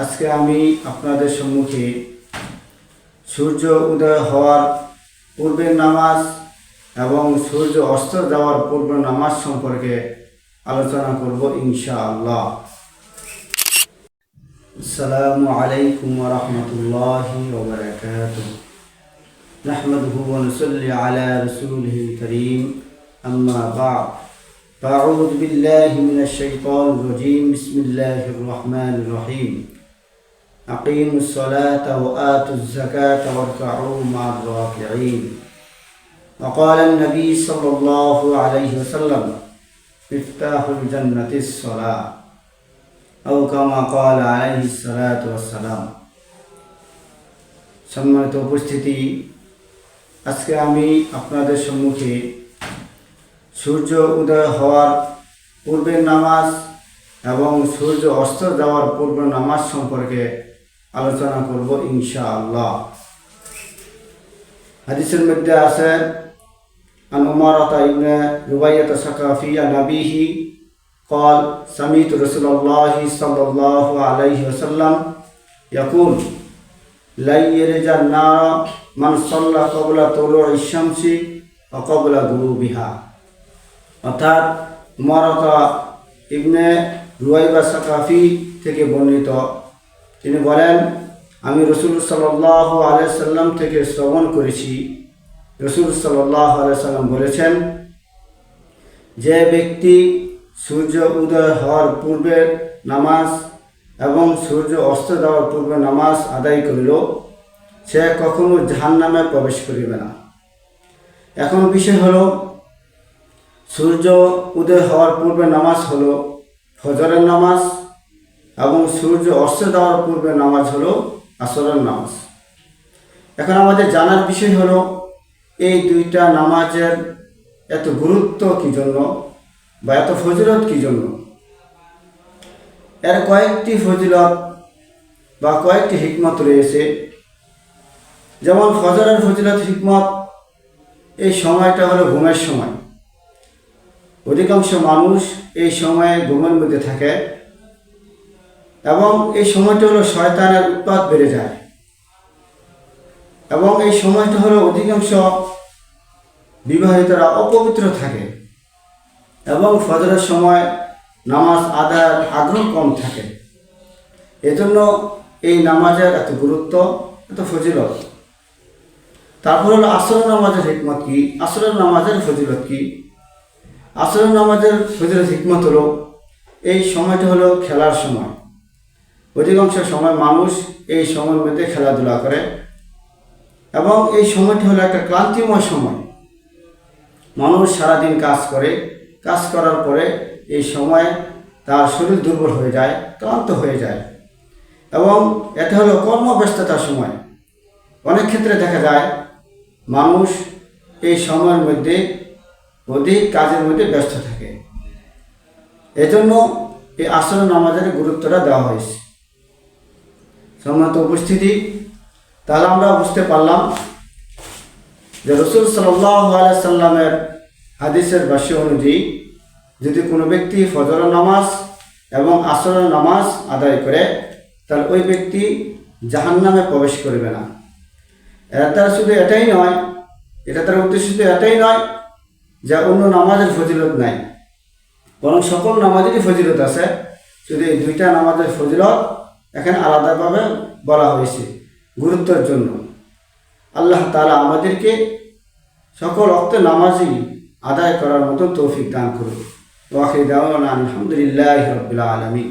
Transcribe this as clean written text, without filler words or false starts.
আজকে আমি আপনাদের সম্মুখে সূর্য উদয় হওয়ার পূর্বের নামাজ এবং সূর্য অস্ত যাওয়ার পূর্বের নামাজ সম্পর্কে আলোচনা করব ইনশাআল্লাহ। আসসালামু আলাইকুম ওয়া রাহমাতুল্লাহি ওয়া বারাকাতুহু। নাহমাদুহু ওয়া নুসাল্লি আলা রাসূলিহিল কারীম, আম্মা বা'দ। আউযু বিল্লাহি মিনাশ শাইতানির রাজীম। বিসমিল্লাহির রাহমানির রহিম। أقيموا الصلاة وآتوا الزكاة واركعوا مع الراكعين. وقال النبي صلى الله عليه وسلم مفتاح الجنة الصلاة، أو كما قال عليه الصلاة والسلام। সম্মানিত উপস্থিতি, আজকে আমি আপনাদের সম্মুখে সূর্য উদয় হওয়ার পূর্বের নামাজ এবং সূর্য অস্ত যাওয়ার পূর্বের নামাজ সম্পর্কে আলোচনা করব ইনশাআল্লাহ। হাদিসের মধ্যে আছে আন উমারাতা ইবনে রুবাইয়াত সাকাফি আন আবিহি قال سمعت رسول الله صلى الله عليه وسلم يقول لا يلج النار من صلى قبل طلوع الشمس وقبل غروبها। অর্থাৎ উমারাতা ইবনে রুবাইয়া সাকাফি থেকে বর্ণিত, তিনি বলেন, আমি রাসূল সাল্লাল্লাহু আলাইহি সাল্লাম থেকে শ্রবণ করেছি, রাসূল সাল্লাল্লাহু আলাইহি সাল্লাম বলেছেন, যে ব্যক্তি সূর্য উদয় হওয়ার পূর্বের নামাজ এবং সূর্য অস্ত যাওয়ার পূর্বে নামাজ আদায় করিল, সে কখনো জাহান্নামে প্রবেশ করিবে না। এখন বিষয় হলো, সূর্য উদয় হওয়ার পূর্বে নামাজ হলো ফজরের নামাজ এবং সূর্য অস্ত যাওয়ার পূর্বে নামাজ হলো আসরের নামাজ। এখন আমাদের জানার বিষয় হলো, এই দুইটা নামাজের এত গুরুত্ব কী জন্য বা এত ফজিলত কী জন্য। এর কয়েকটি ফজিলত বা কয়েকটি হিকমত রয়েছে। যেমন ফজরের ফজিলত হিকমত, এই সময়টা হলো ঘুমের সময়। অধিকাংশ মানুষ এই সময়ে ঘুমের মধ্যে থাকে এবং এই সময়টা হলো শয়তানের উৎপাত বেড়ে যায় এবং এই সময়টা হলো অধিকাংশ বিবাহিতরা অপবিত্র থাকে এবং ফজরের সময় নামাজ আদায়ের আগ্রহ কম থাকে। এজন্য এই নামাজের এত গুরুত্ব, এত ফজিলত। তারপর হলো আসরের নামাজের হিকমত কি, আসরের নামাজের ফজিলত কি। আসরের নামাজের ফজিলত হিকমত হলো, এই সময়টা হলো খেলার সময়। অধিকাংশ সময় মানুষ এই সময়ের মধ্যে খেলাধুলা করে এবং এই সময়টি হলো একটা ক্লান্তিময় সময়। মানুষ সারাদিন কাজ করে, কাজ করার পরে এই সময়ে তার শরীর দুর্বল হয়ে যায়, ক্লান্ত হয়ে যায় এবং এটা হলো কর্মব্যস্ততার সময়। অনেক ক্ষেত্রে দেখা যায় মানুষ এই সময়ের মধ্যে অধিক কাজের মধ্যে ব্যস্ত থাকে। এজন্য এই আসরের নামাজের গুরুত্বটা দেওয়া হয়েছে। সম্মানিত উপস্থিতি, তাহলে আমরা বুঝতে পারলাম যে রাসূল সাল্লাল্লাহু আলাইহি সাল্লামের হাদিসের ভাষ্য অনুযায়ী যদি কোনো ব্যক্তি ফজরের নামাজ এবং আসরের নামাজ আদায় করে, তাহলে ওই ব্যক্তি জাহান্নামে প্রবেশ করবে না। এটা তার শুধু এটাই নয়, এটা তার উদ্দেশ্য শুধু এটাই নয় যে অন্য নামাজের ফজিলত নাই, বরং সকল নামাজেরই ফজিলত আছে। শুধু এই দুইটা নামাজের ফজিলত এখানে আলাদাভাবে বলা হয়েছে গুরুত্বের জন্য। আল্লাহ তাআলা আমাদেরকে সকল ওয়াক্তে নামাজই আদায় করার মতো তৌফিক দান করুন। ওয়া আখিরু দাওয়ানা আলহামদুলিল্লাহি রাব্বিল আলামিন।